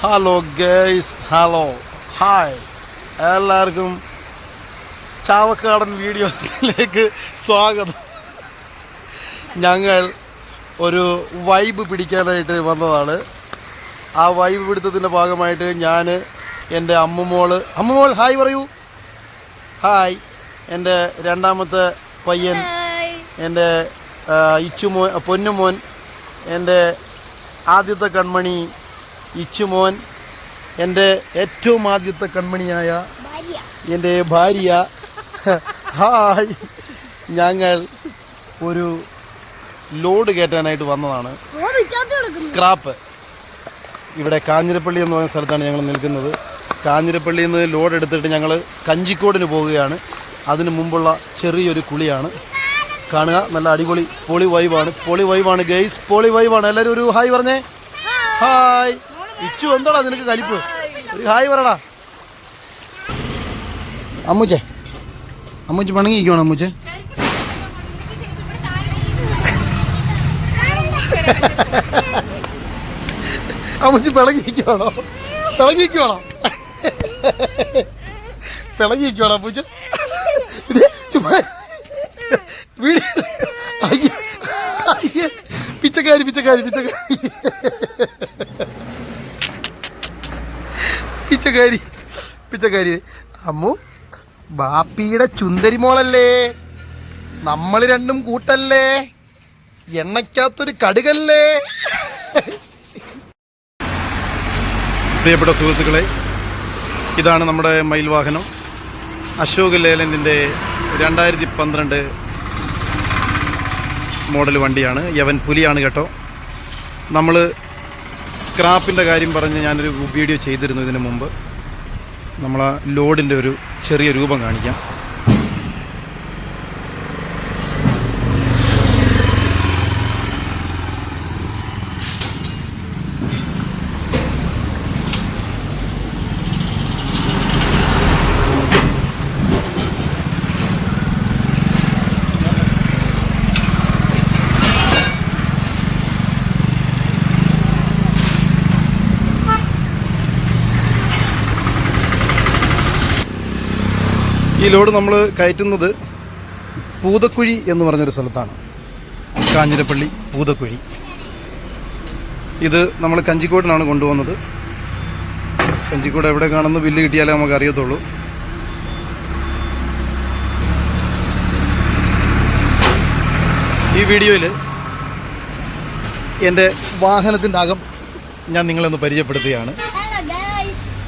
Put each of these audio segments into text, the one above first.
Hello guys, hello, hi, എല്ലാവർക്കും ചാവക്കാടൻ വീഡിയോസിലേക്ക് സ്വാഗതം. ഞങ്ങൾ ഒരു വൈബ് പിടിക്കാനായിട്ട് വന്നതാണ്. ആ വൈബ് പിടുത്തത്തിൻ്റെ ഭാഗമായിട്ട് ഞാൻ, എൻ്റെ അമ്മുമോൾ ഹായ് പറയൂ. ഹായ്. എൻ്റെ രണ്ടാമത്തെ പയ്യൻ, എൻ്റെ പൊന്നുമോൻ, എൻ്റെ ആദ്യത്തെ കൺമണി ഇച്ചുമോൻ, എൻ്റെ ഏറ്റവും ആദ്യത്തെ കൺമണിയായ എൻ്റെ ഭാര്യ. ഹായ്. ഞങ്ങൾ ഒരു ലോഡ് കയറ്റാനായിട്ട് വന്നതാണ്. സ്ക്രാപ്പ്. ഇവിടെ കാഞ്ഞിരപ്പള്ളി എന്ന് പറയുന്ന സ്ഥലത്താണ് ഞങ്ങൾ നിൽക്കുന്നത്. കാഞ്ഞിരപ്പള്ളിയിൽ നിന്ന് ലോഡ് എടുത്തിട്ട് ഞങ്ങൾ കഞ്ചിക്കോടിന് പോവുകയാണ്. അതിന് മുമ്പുള്ള ചെറിയൊരു കുളിയാണ്. കാണുക, നല്ല അടിപൊളി പൊളി വൈബാണ് ഗൈസ്, പൊളി വൈബാണ്. എല്ലാവരും ഒരു ഹായ് പറഞ്ഞേ. ഹായ്. ഇച്ചു, എന്താടാ നിനക്ക് കലിപ്പ്? ഒരു ഹായ് പറടാ. അമ്മൂച്ചി പണങ്ങിയിരിക്കുവാണ്. അമ്മൂച്ചി പിളങ്ങിയിരിക്കുവാണോ അമ്മൂച്ച? പിച്ചക്കാരി അമ്മു ബാപ്പിയുടെ ചുന്ദരി മോളല്ലേ, നമ്മൾ രണ്ടും കൂട്ടല്ലേ, എണ്ണയ്ക്കകത്തൊരു കടുകല്ലേ. പ്രിയപ്പെട്ട സുഹൃത്തുക്കളെ, ഇതാണ് നമ്മുടെ മയിൽ വാഹനം. അശോക് ലേലൻഡിൻ്റെ 2012 മോഡൽ വണ്ടിയാണ്. യവൻ പുലിയാണ് കേട്ടോ. നമ്മൾ സ്ക്രാപ്പിൻ്റെ കാര്യം പറഞ്ഞ് ഞാനൊരു വീഡിയോ ചെയ്തിരുന്നു ഇതിനു മുമ്പ്. നമ്മളാ ലോഡിൻ്റെ ഒരു ചെറിയ രൂപം കാണിക്കാം. ഈ ലോഡ് നമ്മൾ കയറ്റുന്നത് പൂതക്കുഴി എന്ന് പറഞ്ഞൊരു സ്ഥലത്താണ്. കാഞ്ഞിരപ്പള്ളി പൂതക്കുഴി. ഇത് നമ്മൾ കഞ്ചിക്കോടിനാണ് കൊണ്ടുപോകുന്നത്. കഞ്ചിക്കോട് എവിടെ കാണുന്നു ബില്ല് കിട്ടിയാലേ നമുക്ക് അറിയത്തുള്ളൂ. ഈ വീഡിയോയിൽ എൻ്റെ വാഹനത്തിൻ്റെ അകം ഞാൻ നിങ്ങളൊന്ന് പരിചയപ്പെടുത്തുകയാണ്.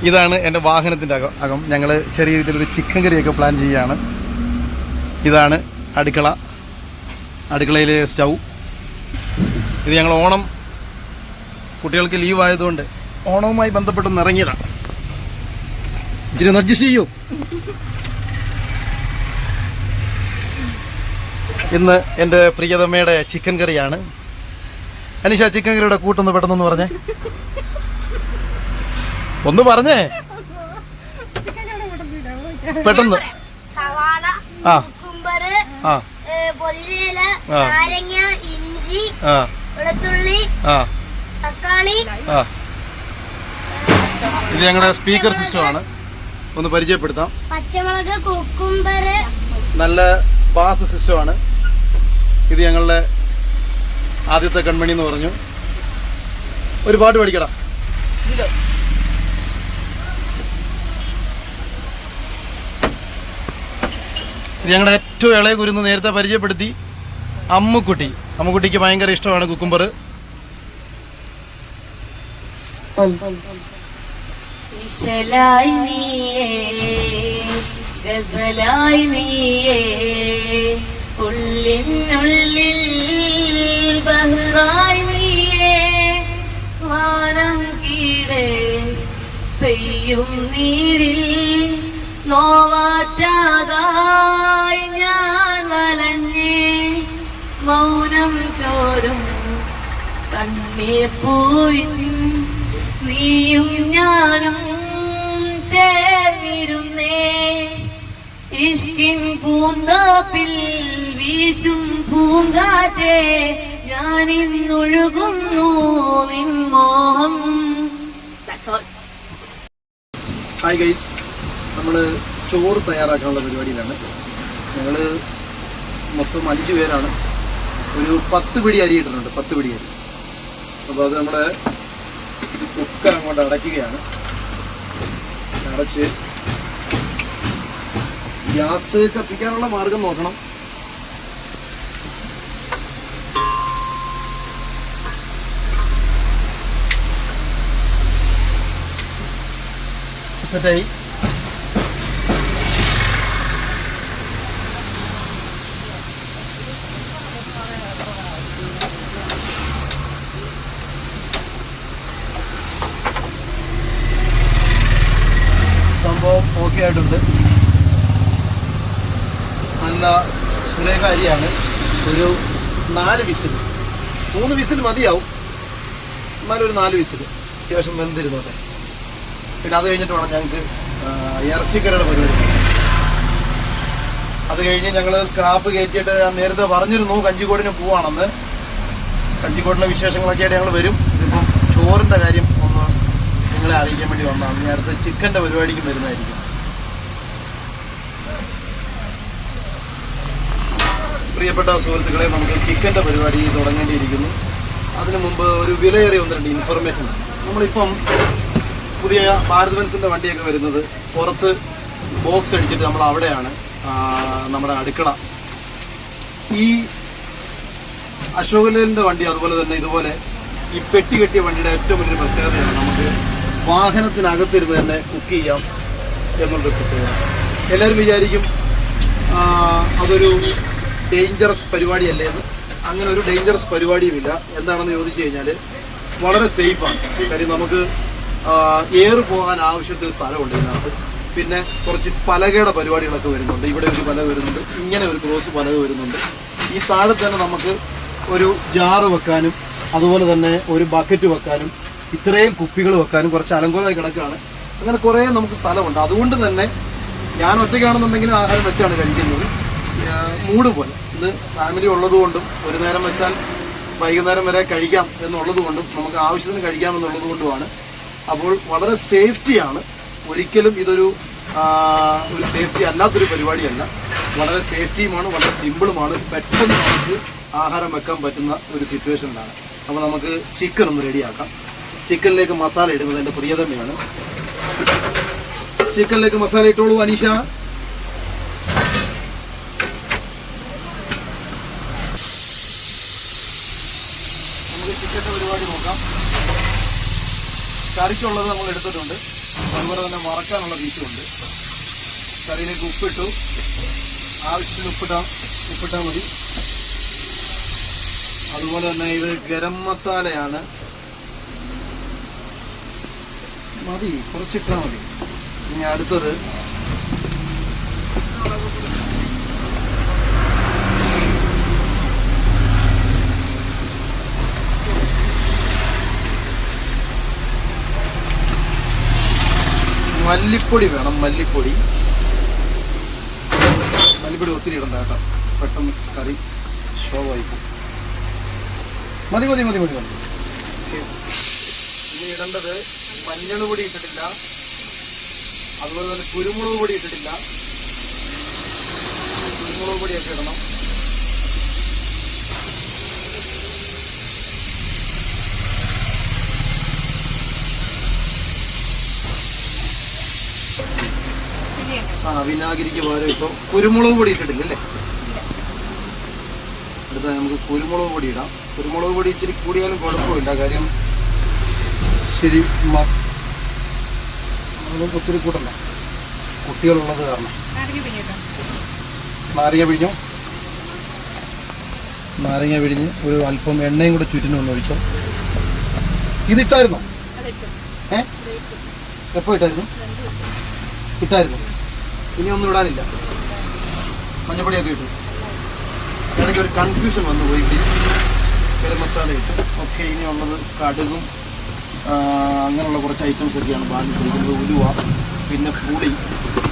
ഇതാണ് എൻ്റെ വാഹനത്തിൻ്റെ അകം. ഞങ്ങൾ ചെറിയ രീതിയിലൊരു ചിക്കൻ കറിയൊക്കെ പ്ലാൻ ചെയ്യുകയാണ്. ഇതാണ് അടുക്കളയിലെ സ്റ്റൗ. ഇത് ഞങ്ങൾ ഓണം, കുട്ടികൾക്ക് ലീവ് ആയതുകൊണ്ട് ഓണവുമായി ബന്ധപ്പെട്ടൊന്ന് ഇറങ്ങിയതാണ്. ഇച്ചിരി ഒന്ന് അഡ്ജസ്റ്റ് ചെയ്യൂ. ഇന്ന് എൻ്റെ പ്രിയതമ്മയുടെ ചിക്കൻ കറിയാണ്. അനീഷ, ചിക്കൻ കറിയുടെ കൂട്ടൊന്ന് പെട്ടെന്നൊന്ന് പറഞ്ഞേ. ഒന്ന് പറഞ്ഞേ പെട്ടെന്ന്. സവാള, കുക്കുംബർ, പൊതിനയില, നാരങ്ങ, ഇഞ്ചി, വെളുത്തുള്ളി, തക്കാളി. ഇത് ഞങ്ങളുടെ സ്പീക്കർ സിസ്റ്റമാണ്. ഒന്ന് പരിചയപ്പെടുത്താം. പച്ചമുളക്, കുക്കുംബർ. നല്ല ബാസ് സിസ്റ്റമാണ്. ഇത് ഞങ്ങളുടെ ആദ്യത്തെ കൺമണി എന്ന് പറഞ്ഞു. ഒരു പാട്ട് പഠിക്കടാ. ഇത് ഞങ്ങളുടെ ഏറ്റവും ഇളയ കുരുന്ന് നേരത്തെ പരിചയപ്പെടുത്തി. അമ്മുക്കുട്ടിക്ക് ഭയങ്കര ഇഷ്ടമാണ് കുക്കുംബർ. പെയ്യും നീരിൽ നോവാറ്റാതായി ഞാൻ വലഞ്ഞേ, മൗനം ചോരും കണ്ണീർ പൂവിൻ നീയും ഞാനും ചേർന്നിരുന്നേ. ഇഷ്കിൻ പൂന്തോപ്പിൽ വീശും ഞാനിന്നൊഴുകുന്നു നിൻ മോഹം. ഹായ് ഗൈസ്, നമ്മൾ ചോറ് തയ്യാറാക്കാനുള്ള പരിപാടിയിലാണ്. ഞങ്ങൾ മൊത്തം 5 പേരാണ്. ഒരു 10 പിടി അരി ഇട്ടിട്ടുണ്ട്, 10 പിടി അരി. അപ്പോൾ അത് നമ്മൾ കുക്കർ അങ്ങോട്ട് അടയ്ക്കുകയാണ്. അടച്ച് ഗ്യാസ് കത്തിക്കാനുള്ള മാർഗം നോക്കണം. സെറ്റായി. സംഭവം ഓക്കെ ആയിട്ടുണ്ട്. നല്ല സുലേഖ അരിയാണ്. ഒരു 4 വിസിൽ, 3 വിസിൽ മതിയാവും, എന്നാലും ഒരു 4 വിസിൽ അത്യാവശ്യം വെന്തിരുന്നോട്ടെ. പിന്നെ അത് കഴിഞ്ഞിട്ട് വേണം ഞങ്ങൾക്ക് ഇറച്ചിക്കറിയുടെ പരിപാടി. അത് കഴിഞ്ഞ് ഞങ്ങൾ സ്ക്രാപ്പ് കയറ്റിയിട്ട് ഞാൻ നേരത്തെ പറഞ്ഞിരുന്നു കഞ്ചിക്കോടിന് പോവാണെന്ന്. കഞ്ചിക്കോടിൻ്റെ വിശേഷങ്ങളൊക്കെ ആയിട്ട് ഞങ്ങൾ വരും. ഇതിപ്പം ചോറിൻ്റെ കാര്യം ഒന്ന് നിങ്ങളെ അറിയിക്കാൻ വേണ്ടി വന്നതാണ്. ഇനി അടുത്ത് ചിക്കൻ്റെ പരിപാടിക്കും വരുന്നതായിരിക്കും. പ്രിയപ്പെട്ട സുഹൃത്തുക്കളെ, നമുക്ക് ചിക്കൻ്റെ പരിപാടി തുടങ്ങേണ്ടിയിരിക്കുന്നു. അതിനു മുമ്പ് ഒരു വിലയേറിയ 1-2 ഇൻഫർമേഷൻ. നമ്മളിപ്പം പുതിയ ഭാരത് ബെൻസിൻ്റെ വണ്ടിയൊക്കെ വരുന്നത് പുറത്ത് ബോക്സ് അടിച്ചിട്ട് നമ്മൾ അവിടെയാണ് നമ്മുടെ അടുക്കള. ഈ അശോക് ലേലൻ്റെ വണ്ടി അതുപോലെ തന്നെ ഇതുപോലെ ഈ പെട്ടി കെട്ടിയ വണ്ടിയുടെ ഏറ്റവും വലിയൊരു പ്രത്യേകതയാണ് നമുക്ക് വാഹനത്തിനകത്തിരുന്ന് തന്നെ കുക്ക് ചെയ്യാം എന്നുള്ളൊരു പ്രത്യേകത. എല്ലാവരും വിചാരിക്കും അതൊരു ഡേഞ്ചറസ് പരിപാടിയല്ലേ എന്ന്. അങ്ങനെ ഒരു ഡേഞ്ചറസ് പരിപാടിയുമില്ല. എന്താണെന്ന് ചോദിച്ചു കഴിഞ്ഞാൽ വളരെ സേഫാണ്. കാര്യം നമുക്ക് എയർ പോകാൻ ആവശ്യത്തിന് സ്ഥലമുണ്ട് ഇതിനകത്ത്. പിന്നെ കുറച്ച് പലകയുടെ പരിപാടികളൊക്കെ വരുന്നുണ്ട്. ഇവിടെ ഒരു പലക വരുന്നുണ്ട്, ഇങ്ങനെ ഒരു ക്രോസ് പലക വരുന്നുണ്ട്. ഈ താഴെ തന്നെ നമുക്ക് ഒരു ജാറ് വെക്കാനും അതുപോലെ തന്നെ ഒരു ബക്കറ്റ് വെക്കാനും ഇത്രയും കുപ്പികൾ വെക്കാനും കുറച്ച് അലങ്കോലമായി കിടക്കുകയാണ്. അങ്ങനെ കുറേ നമുക്ക് സ്ഥലമുണ്ട്. അതുകൊണ്ട് തന്നെ ഞാൻ ഒറ്റയ്ക്കാണെന്നുണ്ടെങ്കിൽ ആഹാരം വെച്ചാണ് കഴിക്കുന്നത്, മൂഡ് പോലെ. ഇത് ഫാമിലി ഉള്ളതുകൊണ്ടും ഒരു നേരം വെച്ചാൽ വൈകുന്നേരം വരെ കഴിക്കാം എന്നുള്ളത് കൊണ്ടും നമുക്ക് ആവശ്യത്തിന് കഴിക്കാമെന്നുള്ളത് കൊണ്ടുമാണ്. അപ്പോൾ വളരെ സേഫ്റ്റിയാണ്. ഒരിക്കലും ഇതൊരു സേഫ്റ്റി അല്ലാത്തൊരു പരിപാടിയല്ല. വളരെ സേഫ്റ്റിയുമാണ്, വളരെ സിമ്പിളുമാണ്. പെട്ടെന്ന് നമുക്ക് ആഹാരം വെക്കാൻ പറ്റുന്ന ഒരു സിറ്റുവേഷനിലാണ്. അപ്പോൾ നമുക്ക് ചിക്കൻ ഒന്ന് റെഡിയാക്കാം. ചിക്കനിലേക്ക് മസാല ഇടുന്നത് എൻ്റെ പ്രിയതമയാണ്. ചിക്കനിലേക്ക് മസാല ഇട്ടോളൂ അനീഷ. നമുക്ക് ചിക്കൻ്റെ പരിപാടി നോക്കാം. കറിക്കുള്ളത് നമ്മൾ എടുത്തിട്ടുണ്ട്, അതുപോലെ തന്നെ വറക്കാനുള്ള പീസുമുണ്ട്. കറിയിലേക്ക് ഉപ്പിട്ടു, ആവശ്യത്തിന് ഉപ്പിട്ടാൽ മതി. അതുപോലെ തന്നെ ഇത് ഗരം മസാലയാണ്, മതി, കുറച്ചിട്ടാൽ മതി. ഇനി അടുത്തത് മല്ലിപ്പൊടി വേണം. മല്ലിപ്പൊടി ഒത്തിരി ഇടണ്ട കേട്ടോ, പെട്ടെന്ന് കറി ഷോവായിപ്പോ. മതി. ഇനി ഇടേണ്ടത് മഞ്ഞൾ പൊടി ഇട്ടിട്ടില്ല, അതുപോലെ തന്നെ കുരുമുളക് പൊടി ഇട്ടിട്ടില്ല. കുരുമുളക് പൊടിയൊക്കെ ഇടണം. വിനാഗിരിക്ക് പകരം ഇപ്പോൾ കുരുമുളക് പൊടി ഇട്ടിട്ടില്ല അല്ലേ? അടുത്ത നമുക്ക് കുരുമുളക് പൊടി ഇടാം. കുരുമുളക് പൊടി ഇച്ചിരി കൂടിയാലും കുഴപ്പമില്ല, കാര്യം ശരി ഒത്തിരി കൂട്ടണ്ട, കുട്ടികളുള്ളത് കാരണം. നാരങ്ങ പിഴിഞ്ഞ് ഒരു അല്പം എണ്ണയും കൂടെ ചുറ്റിനും ഒന്ന് ഒഴിച്ചോ. ഇതിട്ടായിരുന്നോ? എപ്പോൾ ഇട്ടായിരുന്നു? ഇനി ഒന്നും ഇടാനില്ല. മഞ്ഞപ്പൊടിയൊക്കെ ഇട്ടു. എനിക്ക് ഒരു കൺഫ്യൂഷൻ വന്നു പോയി. ഗരം മസാല ഇട്ടു. ഓക്കെ, ഇനി ഉള്ളത് കടുകും അങ്ങനെയുള്ള കുറച്ച് ഐറ്റംസ് ഒക്കെയാണ് ബാലൻസ് ഇരിക്കുന്നത്. ഉലുവ, പിന്നെ പുളി,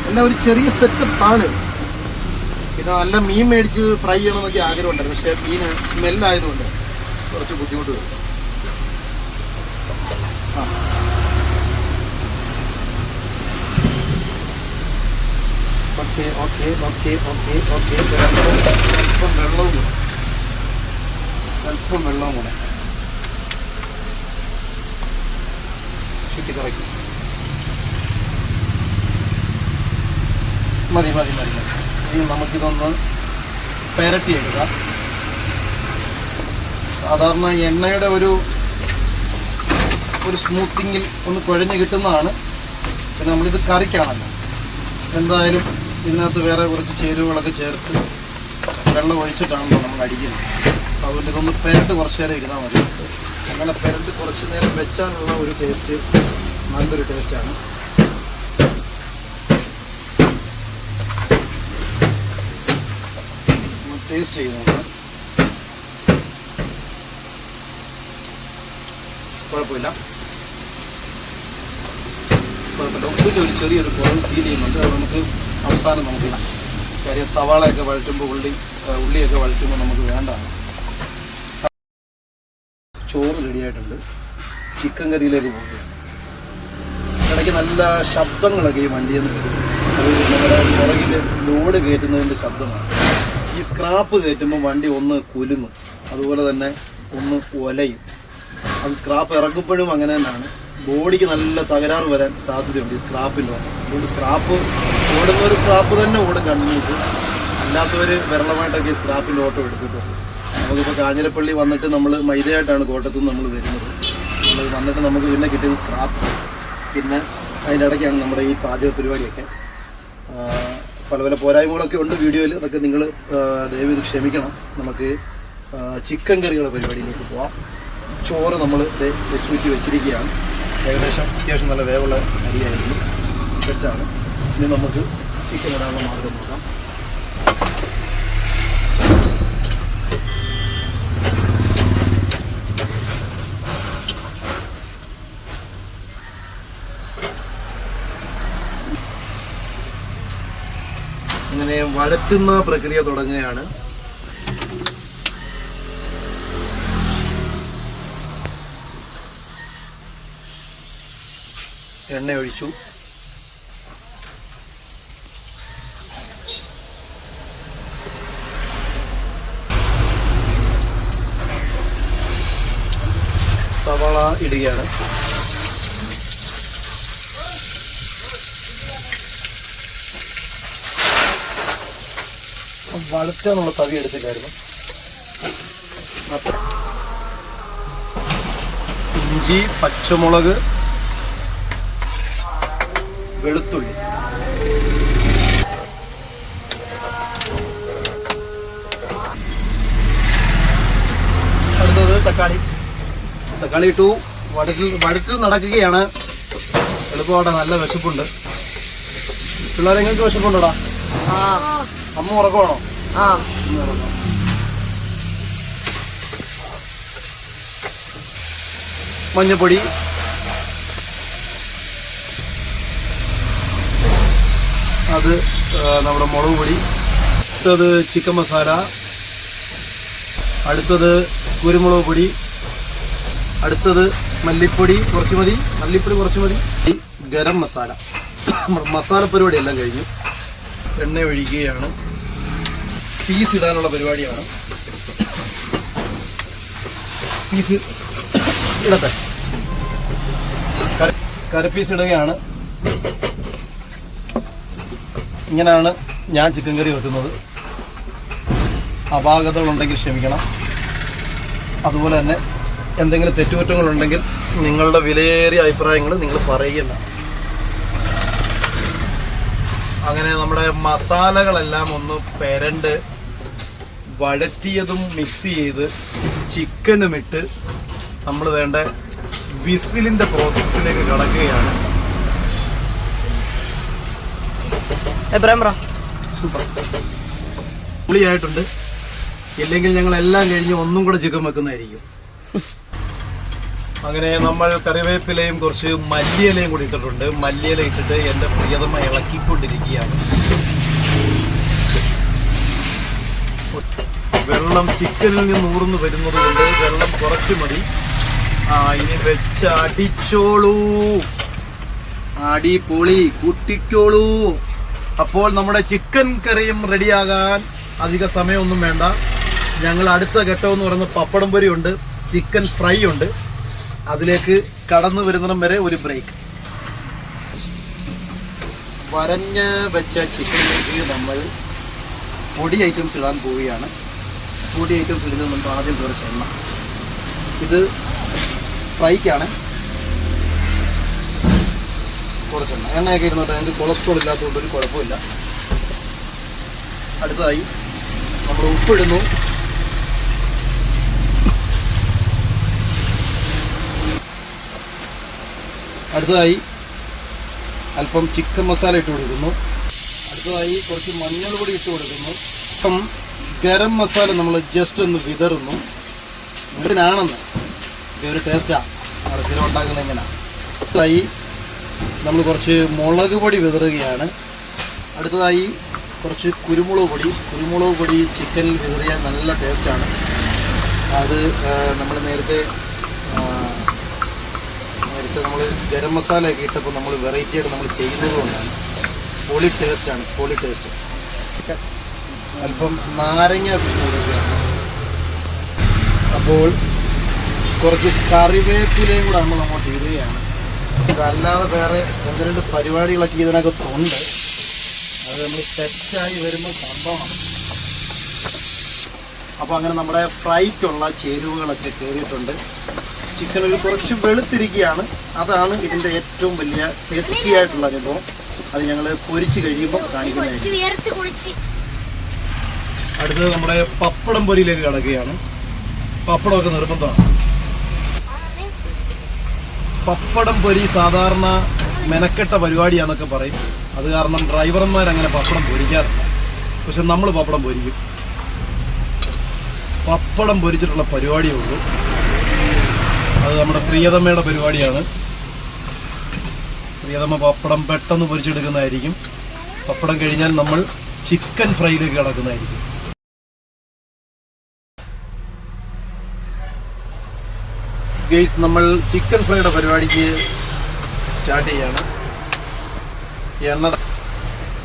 എല്ലാം ഒരു ചെറിയ സെറ്റപ്പ് ആണ്. പിന്നെ നല്ല മീൻ മേടിച്ച് ഫ്രൈ ചെയ്യണമെന്നൊക്കെ ആഗ്രഹമുണ്ടായിരുന്നു, പക്ഷേ മീൻ സ്മെല്ലായതുകൊണ്ട് കുറച്ച് ബുദ്ധിമുട്ട് വരും. Okay okay okay okay okay അല്പം വെള്ളവും കൂടെ, അല്പം വെള്ളവും കൂടെ ചുറ്റി കുറയ്ക്കും. മതി മതി മതി മതി. ഇനി നമുക്കിതൊന്ന് പെരട്ടിയെടുക്കാം. സാധാരണ എണ്ണയുടെ ഒരു സ്മൂത്തിങ്ങിൽ ഒന്ന് കുഴഞ്ഞ് കിട്ടുന്നതാണ്. പിന്നെ നമ്മളിത് കറിക്കാണല്ലോ, എന്തായാലും ഇതിനകത്ത് വേറെ കുറച്ച് ചേരുവകളൊക്കെ ചേർത്ത് വെള്ളം ഒഴിച്ചിട്ടാണല്ലോ നമ്മൾ അടിക്കുന്നത്. അതുകൊണ്ട് ഇതൊന്ന് പെരട്ട് കുറച്ച് നേരം ഇരുന്നാൽ മതി. അങ്ങനെ പെരട്ട് കുറച്ച് നേരം വെച്ചാലുള്ള ഒരു ടേസ്റ്റ് നല്ലൊരു ടേസ്റ്റാണ്. ടേസ്റ്റ് ചെയ്യുന്നുണ്ട്, കുഴപ്പമില്ല. ഉപ്പിൻ്റെ ഒരു ചെറിയൊരു കുറവ് ഫീൽ ചെയ്യുന്നുണ്ട്. അത് നമുക്ക് അവസാനം നമുക്ക് കാര്യം സവാളയൊക്കെ വഴറ്റുമ്പോൾ ഉള്ളിയൊക്കെ വഴറ്റുമ്പോൾ നമുക്ക് വേണ്ടതാണ്. ചോറ് റെഡിയായിട്ടുണ്ട്. ചിക്കൻ കറിയിലേക്ക് പോവുകയാണ്. ഇടയ്ക്ക് നല്ല ശബ്ദങ്ങളൊക്കെ ഈ വണ്ടിയിൽ നിന്ന് വരും. അത് നമ്മുടെ പുറകിൽ ലോഡ് കയറ്റുന്നതിൻ്റെ ശബ്ദമാണ്. ഈ സ്ക്രാപ്പ് കയറ്റുമ്പോൾ വണ്ടി ഒന്ന് കുലുങ്ങും, അതുപോലെ തന്നെ ഒന്ന് ഒലയും. അത് സ്ക്രാപ്പ് ഇറക്കുമ്പോഴും അങ്ങനെ തന്നെയാണ്. ബോഡിക്ക് നല്ല തകരാറ് വരാൻ സാധ്യതയുണ്ട് ഈ സ്ക്രാപ്പിൻ്റെ ഓട്ടം. അതുകൊണ്ട് സ്ക്രാപ്പ് ഓടുന്നൊരു സ്ക്രാപ്പ് തന്നെ ഓടും കണ്ടിന്യൂസ്. അല്ലാത്തവർ വിരളമായിട്ടൊക്കെ ഈ സ്ക്രാപ്പിൻ്റെ ഓട്ടം എടുത്തിട്ടുണ്ട്. നമുക്കിപ്പോൾ കാഞ്ഞിരപ്പള്ളി വന്നിട്ട് നമ്മൾ മൈദയായിട്ടാണ് കോട്ടത്തു നിന്ന് നമ്മൾ വരുന്നത്. നമ്മൾ വന്നിട്ട് നമുക്ക് പിന്നെ കിട്ടിയത് സ്ക്രാപ്പ്. പിന്നെ അതിൻ്റെ ഇടയ്ക്കാണ് നമ്മുടെ ഈ പാചക പരിപാടിയൊക്കെ. പല പല പോരായ്മകളൊക്കെ ഉണ്ട് വീഡിയോയിൽ. അതൊക്കെ നിങ്ങൾ ദയവ് ക്ഷമിക്കണം. നമുക്ക് ചിക്കൻ കറികളുടെ പരിപാടിയിലേക്ക് പോവാം. ചോറ് നമ്മൾ വെച്ചൂറ്റി വെച്ചിരിക്കുകയാണ്. ഏകദേശം അത്യാവശ്യം നല്ല വേവുള്ള അരിയായിരുന്നു, സെറ്റാണ്. ഇനി നമുക്ക് ചിക്കൻ ഇടാനുള്ള മാർഗം നോക്കാം. ഇങ്ങനെ വഴറ്റുന്ന പ്രക്രിയ തുടങ്ങുകയാണ്. എണ്ണ ഒഴിച്ചു. സവാള ഇടുകയാണ്. വഴറ്റാനുള്ള തവി എടുത്തില്ലായിരുന്നു. ഇഞ്ചി, പച്ചമുളക്, വെളുത്തുള്ളി, അടുത്തത് തക്കാളി ഇട്ടു. വഴറ്റിൽ നടക്കുകയാണ്. എളുപ്പമാട്ടെ, നല്ല വിശപ്പുണ്ട്. പിള്ളേരെ നിങ്ങൾക്ക് വിശപ്പുണ്ടോടാ? അമ്മ ഉറക്കമാണോ? മഞ്ഞപ്പൊടി, അത് നമ്മുടെ മുളക് പൊടി, അടുത്തത് ചിക്കൻ മസാല, അടുത്തത് കുരുമുളക് പൊടി, അടുത്തത് മല്ലിപ്പൊടി കുറച്ച് മതി, ഗരം മസാല. നമ്മുടെ മസാല പരിപാടി എല്ലാം കഴിഞ്ഞു. എണ്ണ ഒഴിക്കുകയാണ്. പീസ് ഇടാനുള്ള പരിപാടിയാണ്. പീസ് ഇടട്ടെ. കരപ്പീസ് ഇടുകയാണ്. ഇങ്ങനെയാണ് ഞാൻ ചിക്കൻ കറി വെക്കുന്നത്. അപാകതകളുണ്ടെങ്കിൽ ക്ഷമിക്കണം. അതുപോലെ തന്നെ എന്തെങ്കിലും തെറ്റുകുറ്റങ്ങളുണ്ടെങ്കിൽ നിങ്ങളുടെ വിലയേറിയ അഭിപ്രായങ്ങൾ നിങ്ങൾ പറയുകയില്ല. അങ്ങനെ നമ്മുടെ മസാലകളെല്ലാം ഒന്ന് പെരണ്ട് വഴറ്റിയതും മിക്സ് ചെയ്ത് ചിക്കനും ഇട്ട് നമ്മൾ വേണ്ട വിസിലിൻ്റെ പ്രോസസ്സിലേക്ക് കടക്കുകയാണ്. സൂപ്പർ പുളിയായിട്ടുണ്ട്. ഇല്ലെങ്കിൽ ഞങ്ങളെല്ലാം കഴിഞ്ഞ് ഒന്നും കൂടെ ചിക്കൻ വെക്കുന്നതായിരിക്കും. അങ്ങനെ നമ്മൾ കറിവേപ്പിലയും കുറച്ച് മല്ലിയിലയും കൂടി ഇട്ടിട്ടുണ്ട്. മല്ലിയില ഇട്ടിട്ട് എൻ്റെ പ്രിയതമ ഇളക്കിക്കൊണ്ടിരിക്കുകയാണ്. വെള്ളം ചിക്കനിൽ നിന്ന് ഊർന്നു വരുന്നത് കൊണ്ട് വെള്ളം കുറച്ച് മതി. ഇനി വെച്ച് അടിച്ചോളൂ, അടിപൊളി, കുട്ടിക്കോളൂ. അപ്പോൾ നമ്മുടെ ചിക്കൻ കറിയും റെഡിയാകാൻ അധിക സമയമൊന്നും വേണ്ട. ഞങ്ങൾ അടുത്ത ഘട്ടം എന്ന് പറയുന്നത് പപ്പടം പൊരി ഉണ്ട്, ചിക്കൻ ഫ്രൈ ഉണ്ട്. അതിലേക്ക് കടന്നു വരുന്നിടം വരെ ഒരു ബ്രേക്ക്. വരഞ്ഞ് വെച്ച ചിക്കനിലേക്ക് നമ്മൾ പൊടി ഐറ്റംസ് ഇടാൻ പോവുകയാണ്. പൊടി ഐറ്റംസ് ഇടുന്നത് നമുക്ക് ആദ്യം കുറച്ച് എണ്ണ. ഇത് ഫ്രൈക്കാണ്. കുറച്ചെണ്ണ എണ്ണയൊക്കെ ഇരുന്നോട്ടെ, ഞങ്ങൾക്ക് കൊളസ്ട്രോൾ ഇല്ലാത്തതുകൊണ്ട് ഒരു കുഴപ്പമില്ല. അടുത്തതായി നമ്മൾ ഉപ്പിടുന്നു. അടുത്തതായി അല്പം ചിക്കൻ മസാല ഇട്ട് കൊടുക്കുന്നു. അടുത്തതായി കുറച്ച് മഞ്ഞൾ പൊടി ഇട്ട് കൊടുക്കുന്നു. അപ്പം ഗരം മസാല നമ്മൾ ജസ്റ്റ് ഒന്ന് വിതറുന്നു. ഇതിനാണെന്ന് ഇതൊരു ടേസ്റ്റാണ്, നമ്മൾ സ്ഥിരം ഉണ്ടാക്കുന്നത് എങ്ങനെയാണ്. അടുത്തതായി നമ്മൾ കുറച്ച് മുളക് പൊടി വിതറുകയാണ്. അടുത്തതായി കുറച്ച് കുരുമുളക് പൊടി ചിക്കനിൽ വിതറിയാൽ നല്ല ടേസ്റ്റാണ്. അത് നമ്മൾ നേരത്തെ നമ്മൾ ഗരം മസാലയൊക്കെ ഇട്ടപ്പോൾ നമ്മൾ വെറൈറ്റി ആയിട്ട് നമ്മൾ ചെയ്യുന്നത് കൊണ്ടാണ്. പൊളി ടേസ്റ്റ്. അല്പം നാരങ്ങ കൊടുക്കുകയാണ്. അപ്പോൾ കുറച്ച് കറിവേപ്പിലയും കൂടെ നമ്മൾ അങ്ങോട്ട് ഇടുകയാണ്. ഇതല്ലാതെ വേറെ ഒന്ന് രണ്ട് പരിപാടികളൊക്കെ ഇതിനകത്തുണ്ട്. അത് നമ്മൾ സെറ്റായി വരുമ്പോൾ സംഭവമാണ്. അപ്പോൾ അങ്ങനെ നമ്മുടെ ഫ്രൈക്കുള്ള ചേരുവകളൊക്കെ കയറിയിട്ടുണ്ട്. ചിക്കൻ ഒരു കുറച്ച് വെളുത്തിരിക്കുകയാണ്. അതാണ് ഇതിൻ്റെ ഏറ്റവും വലിയ ടേസ്റ്റി ആയിട്ടുള്ള അനുഭവം. അത് ഞങ്ങൾ പൊരിച്ച് കഴിയുമ്പോൾ കാണിക്കുന്നതായിരിക്കും. അടുത്തത് നമ്മുടെ പപ്പടം പൊരിയിലേക്ക് കിടക്കുകയാണ്. പപ്പടമൊക്കെ നിർബന്ധമാണ്. പപ്പടം പൊരി സാധാരണ മെനക്കെട്ട പരിപാടിയാണെന്നൊക്കെ പറയും. അത് കാരണം ഡ്രൈവർമാരങ്ങനെ പപ്പടം പൊരിക്കാറില്ല. പക്ഷെ നമ്മൾ പപ്പടം പൊരിക്കും. പപ്പടം പൊരിച്ചിട്ടുള്ള പരിപാടിയേ ഉള്ളൂ. അത് നമ്മുടെ പ്രിയതമ്മയുടെ പരിപാടിയാണ്. പ്രിയതമ്മ പപ്പടം പെട്ടെന്ന് പൊരിച്ചെടുക്കുന്നതായിരിക്കും. പപ്പടം കഴിഞ്ഞാൽ നമ്മൾ ചിക്കൻ ഫ്രൈയിലേക്ക് കിടക്കുന്നതായിരിക്കും. ഗെയ്സ്, നമ്മൾ ചിക്കൻ ഫ്രൈയുടെ പരിപാടിക്ക് സ്റ്റാർട്ട് ചെയ്യാണ്. എണ്ണ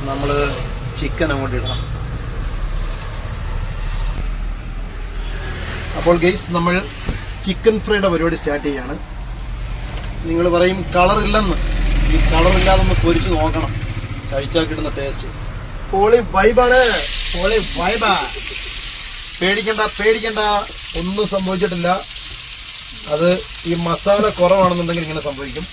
നമ്മൾ ചിക്കൻ അങ്ങോട്ട് ഇടണം. അപ്പോൾ ഗെയ്സ്, നമ്മൾ ചിക്കൻ ഫ്രൈയുടെ പരിപാടി സ്റ്റാർട്ട് ചെയ്യാണ്. നിങ്ങൾ പറയും കളറില്ലെന്ന്. ഈ കളറില്ലാതൊന്ന് പൊരിച്ച് നോക്കണം, കഴിച്ചാൽ കിട്ടുന്ന ടേസ്റ്റ്. പൊളി വൈബാണ്. പേടിക്കണ്ട, ഒന്നും സംഭവിച്ചിട്ടില്ല. അത് ഈ മസാല കുറവാണെന്നുണ്ടെങ്കിൽ ഇങ്ങനെ സംഭവിക്കും.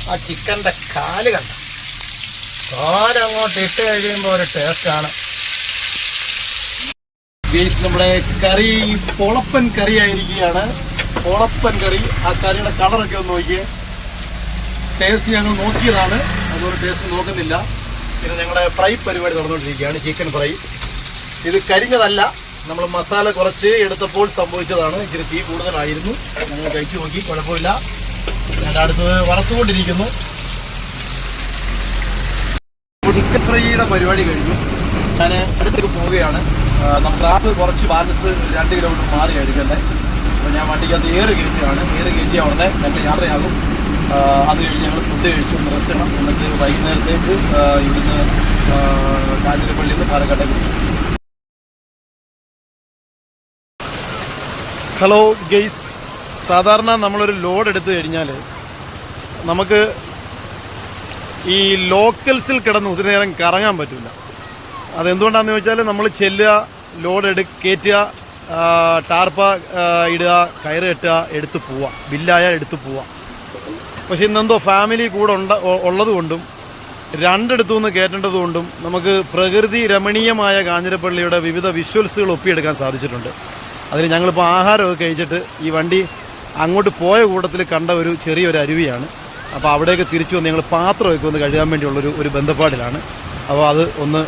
ആ ചിക്കൻ്റെ കാല് കണ്ട, കാലങ്ങോട്ട് ഇട്ട് കഴിയുമ്പോൾ ഒരു ടേസ്റ്റാണ്. ഗെയ്സ്, നമ്മുടെ കറി പൊളപ്പൻ കറി ആയിരിക്കുകയാണ്. പൊളപ്പൻ കറി. ആ കറിയുടെ കളറൊക്കെ ഒന്ന് നോക്കിയേ. ടേസ്റ്റ് ഞങ്ങൾ നോക്കിയതാണ്, അതുകൊണ്ട് ടേസ്റ്റ് നോക്കുന്നില്ല. പിന്നെ ഞങ്ങളുടെ ഫ്രൈ പരിപാടി നടന്നുകൊണ്ടിരിക്കുകയാണ്, ചിക്കൻ ഫ്രൈ. ഇത് കരിഞ്ഞതല്ല, നമ്മൾ മസാല കുറച്ച് എടുത്തപ്പോൾ സംഭവിച്ചതാണ്. ഇച്ചിരി തീ കൂടുതലായിരുന്നു. ഞങ്ങൾ കഴിച്ചു നോക്കി, കുഴപ്പമില്ല. ഞാൻ അടുത്തത് വറുത്തുകൊണ്ടിരിക്കുന്നു. ചിക്കൻ ഫ്രൈയുടെ പരിപാടി കഴിഞ്ഞു. ഞാൻ അടുത്തേക്ക് പോവുകയാണ്. നമുക്ക് കുറച്ച് ബാലൻസ് 2 കിലോമീറ്റർ മാറി കഴിക്കണ്ടേ. അപ്പോൾ ഞാൻ വണ്ടിക്കകത്ത് ഏറ് കയറ്റിയ ഉടനെ ഞങ്ങൾ യാത്രയാകും. അത് കഴിഞ്ഞ് ഞങ്ങൾ ഫുഡ് കഴിച്ച് ഒന്ന് റെസ്റ്റ് ചെയ്യണം. എന്നിട്ട് വൈകുന്നേരത്തേക്ക് ഇവിടുന്ന് കാഞ്ഞിരപ്പള്ളിയിൽ നിന്ന് പാലക്കാട്ടേക്ക്. ഹലോ ഗെയ്സ്, സാധാരണ നമ്മളൊരു ലോഡ് എടുത്തു കഴിഞ്ഞാൽ നമുക്ക് ഈ ലോക്കൽസിൽ കിടന്ന് ഒത്തിരി നേരം കറങ്ങാൻ പറ്റില്ല. അതെന്തുകൊണ്ടാണെന്ന് ചോദിച്ചാൽ നമ്മൾ ചെല്ലുക, ലോഡ് കയറ്റുക, ടാർപ്പ ഇടുക, കയറ് കെട്ടുക, എടുത്ത് പോവുക, ബില്ലായാൽ എടുത്ത് പോവുക. പക്ഷെ ഇന്നെന്തോ ഫാമിലി കൂടെ ഉള്ളത് കൊണ്ടും രണ്ടിടത്തു നിന്ന് കയറ്റേണ്ടതുകൊണ്ടും നമുക്ക് പ്രകൃതി രമണീയമായ കാഞ്ഞിരപ്പള്ളിയുടെ വിവിധ വിഷ്വൽസുകൾ ഒപ്പിയെടുക്കാൻ സാധിച്ചിട്ടുണ്ട്. അതിൽ ഞങ്ങളിപ്പോൾ ആഹാരമൊക്കെ കഴിച്ചിട്ട് ഈ വണ്ടി അങ്ങോട്ട് പോയ കൂട്ടത്തിൽ കണ്ട ഒരു ചെറിയൊരു അരുവിയാണ്. അപ്പോൾ അവിടേക്ക് തിരിച്ചു വന്ന് ഞങ്ങൾ പാത്രമൊക്കെ ഒന്ന് കഴുകാൻ വേണ്ടിയുള്ളൊരു ബന്ധപ്പാടിലാണ്. അപ്പോൾ അത് ഒന്ന്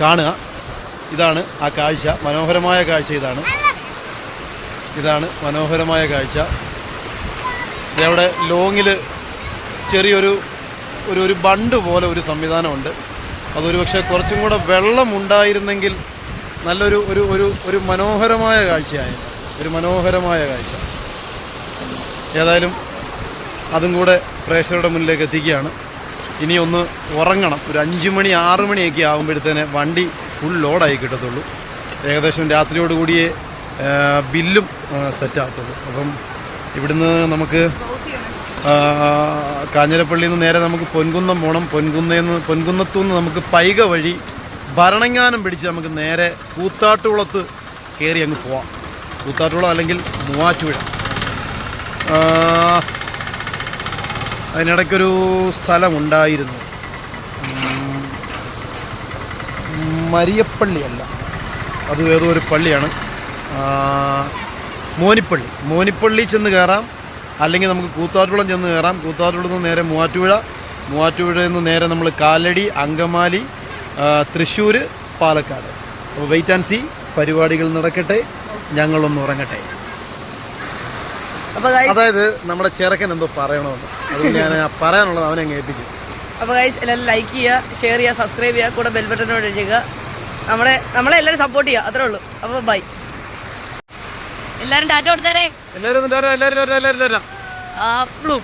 കാണുക. ഇതാണ് ആ കാഴ്ച, മനോഹരമായ കാഴ്ച. ഇതാണ് മനോഹരമായ കാഴ്ച. ഇതവിടെ ലോങ്ങിൽ ചെറിയൊരു ഒരു ബണ്ട് പോലെ ഒരു സംവിധാനമുണ്ട്. അതൊരു പക്ഷേ കുറച്ചും കൂടെ വെള്ളം ഉണ്ടായിരുന്നെങ്കിൽ നല്ലൊരു ഒരു ഒരു ഒരു മനോഹരമായ കാഴ്ചയായിരുന്നു. ഒരു മനോഹരമായ കാഴ്ച. ഏതായാലും അതും കൂടെ പ്രേക്ഷകരുടെ മുന്നിലേക്ക് എത്തിക്കുകയാണ്. ഇനി ഒന്ന് ഉറങ്ങണം. ഒരു 5 മണി 6 മണിയൊക്കെ ആകുമ്പോഴത്തേനെ വണ്ടി ഫുൾ ലോഡായി കിട്ടത്തുള്ളൂ. ഏകദേശം രാത്രിയോട് കൂടിയേ ബില്ലും സെറ്റാകത്തുള്ളൂ. അപ്പം ഇവിടുന്ന് നമുക്ക് കാഞ്ഞിരപ്പള്ളിയിൽ നിന്ന് നേരെ നമുക്ക് പൊൻകുന്നം പോകണം. പൊൻകുന്നത്തു നിന്ന് നമുക്ക് പൈക വഴി ഭരണങ്ങാനം പിടിച്ച് നമുക്ക് നേരെ കൂത്താട്ടുകുളത്ത് കയറി അങ്ങ് പോവാം. കൂത്താട്ടുകുളം അല്ലെങ്കിൽ മൂവാറ്റുപുഴ. അതിനിടയ്ക്കൊരു സ്ഥലമുണ്ടായിരുന്നു, മരിയപ്പള്ളിയല്ല, അത് ഏതോ ഒരു പള്ളിയാണ്, മോനിപ്പള്ളി ചെന്ന് കയറാം. അല്ലെങ്കിൽ നമുക്ക് കൂത്താട്ടുകുളം ചെന്ന് കയറാം. കൂത്താട്ടുകുളത്ത് നിന്ന് നേരെ മൂവാറ്റുപുഴയിൽ നിന്ന് നേരെ നമ്മൾ കാലടി, അങ്കമാലി, തൃശ്ശൂർ, പാലക്കാട്. അപ്പോൾ വെയിറ്റ് ആൻഡ് സീ. പരിപാടികൾ നടക്കട്ടെ, ഞങ്ങളൊന്ന് ഉറങ്ങട്ടെ. അപ്പോൾ അതായത് നമ്മുടെ ചെറുക്കൻ എന്തോ പറയണമെന്ന്, അത് ഞാൻ പറയാനുള്ളത് അവനെ അങ്ങ് ഏൽപ്പിച്ചു. അപ്പോൾ ഗൈസ് എല്ലാവരും ലൈക്ക് ചെയ്യുക, ഷെയർ ചെയ്യുക, സബ്സ്ക്രൈബ് ചെയ്യുക, കൂടെ ബെൽ ബട്ടനോട് ചെയ്യുക. നമ്മളെ എല്ലാവരും സപ്പോർട്ട് ചെയ്യുക, അത്രേ ഉള്ളൂ. അപ്പോൾ ബൈ. എല്ലാവരും ടാറ്റ കൊടുത്തേരേ. എല്ലാവരും ബ്ലൂ